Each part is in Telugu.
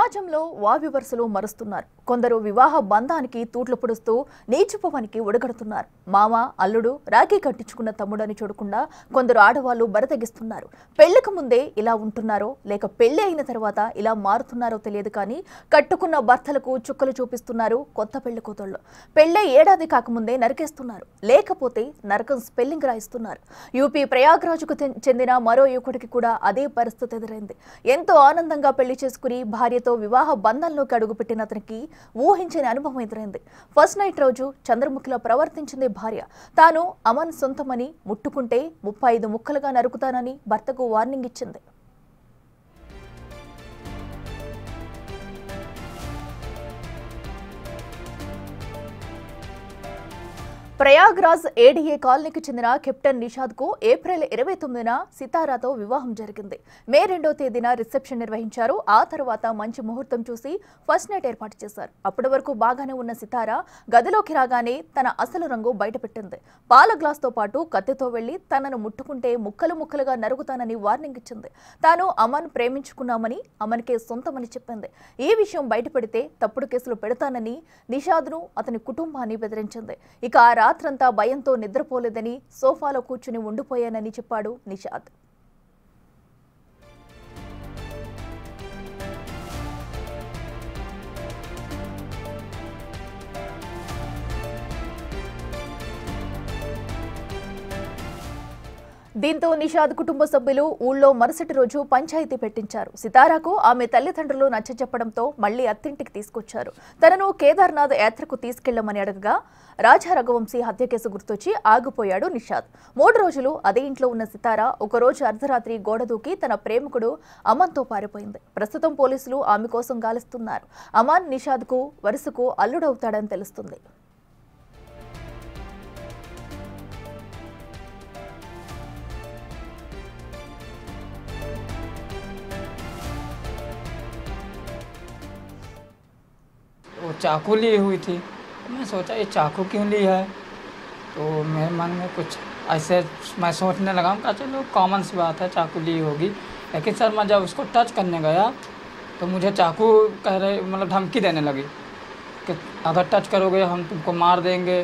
సమాజంలో వావి వరుసలు మరుస్తున్నారు. కొందరు వివాహ బంధానికి తూట్లు పొడుస్తూ నీచుపవానికి ఒడగడుతున్నారు. మామ అల్లుడు రాఖీ కట్టించుకున్న తమ్ముడని చూడకుండా కొందరు ఆడవాళ్లు బరతగిస్తున్నారు. పెళ్లికి ముందే ఇలా ఉంటున్నారో లేక పెళ్లి అయిన తర్వాత ఇలా మారుతున్నారో తెలియదు కానీ కట్టుకున్న భర్తలకు చుక్కలు చూపిస్తున్నారు కొత్త పెళ్లి కూతుళ్ళు. పెళ్లి ఏడాది కాకముందే నరికేస్తున్నారు, లేకపోతే నరకం స్పెల్లింగ్ రాయిస్తున్నారు. యూపీ ప్రయాగ్రాజ్కు చెందిన మరో యువకుడికి కూడా అదే పరిస్థితి ఎదురైంది. ఎంతో ఆనందంగా పెళ్లి చేసుకుని భార్యతో వివాహ బంధంలోకి అడుగుపెట్టిన అతనికి ఊహించని అనుభవం ఎదురైంది. ఫస్ట్ నైట్ రోజు చంద్రముఖిలా ప్రవర్తించింది భార్య. తాను అమన్ సొంతమని, ముట్టుకుంటే 35 ముక్కలుగా నరుకుతానని భర్తకు వార్నింగ్ ఇచ్చింది. ప్రయాగ్రాజ్ ఏడీఏ కాలనీకి చెందిన కెప్టెన్ నిషాద్ కు ఏప్రిల్ 29న సితారాతో వివాహం జరిగింది. మే 2వ తేదీన రిసెప్షన్ నిర్వహించారు. ఆ తర్వాత మంచి ముహూర్తం చూసి ఫస్ట్ నైట్ ఏర్పాటు చేశారు. అప్పటి వరకు బాగానే ఉన్న సితారా గదిలోకి రాగానే తన అసలు రంగు బయటపెట్టింది. పాల గ్లాస్ తో పాటు కత్తితో వెళ్లి తనను ముట్టుకుంటే ముక్కలు ముక్కలుగా నరుగుతానని వార్నింగ్ ఇచ్చింది. తాను అమన్ ప్రేమించుకున్నామని, అమన్కే సొంతమని చెప్పింది. ఈ విషయం బయటపెడితే తప్పుడు కేసులు పెడతానని నిషాద్ను, అతని కుటుంబాన్ని బెదిరించింది. ఇక రాత్రంతా భయంతో నిద్రపోలేదని, సోఫాలో కూర్చుని ఉండిపోయానని చెప్పాడు నిషాద్. దీంతో నిషాద్ కుటుంబ సభ్యులు ఊళ్ళో మరుసటి రోజు పంచాయతీ పెట్టించారు. సితారాకు ఆమె తల్లిదండ్రులు నచ్చజెప్పడంతో మళ్లీ అత్తింటికి తీసుకొచ్చారు. తనను కేదార్నాథ్ యాత్రకు తీసుకెళ్లమని అడగగా రాజా రఘువంశీ హత్య కేసు గుర్తొచ్చి ఆగిపోయాడు నిషాద్. 3 రోజులు అదే ఇంట్లో ఉన్న సితారా ఒకరోజు అర్ధరాత్రి గోడ దూకి తన ప్రేమికుడు అమన్తో పారిపోయింది. ప్రస్తుతం పోలీసులు ఆమె కోసం గాలిస్తున్నారు. అమన్ నిషాద్కు వరుసకు అల్లుడవుతాడని తెలుస్తుంది. वो चाकू ली हुई थी। मैं सोचा ये चाकू क्यों ली है, तो मेरे मन में कुछ ऐसे मैं सोचने लगा कि चलो कॉमन सी बात है, चाकू ली होगी। लेकिन सर मैं जब उसको टच करने गया तो मुझे चाकू कह रहे, मतलब धमकी देने लगी कि अगर टच करोगे हम तुमको मार देंगे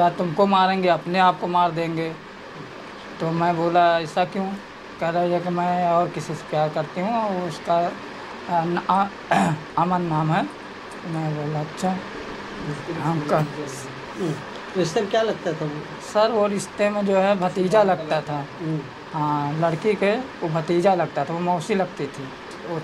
या तुमको मारेंगे, अपने आप को मार देंगे। तो मैं बोला ऐसा क्यों? कह रही है कि मैं और किसी से प्यार करती हूँ, उसका अमन नाम है। मैं बोला अच्छा हम कर रिश्ते में क्या लगता था सर? वो रिश्ते में जो है भतीजा लगता था। हाँ, लड़की के वो भतीजा लगता था, वो मौसी लगती थी। वो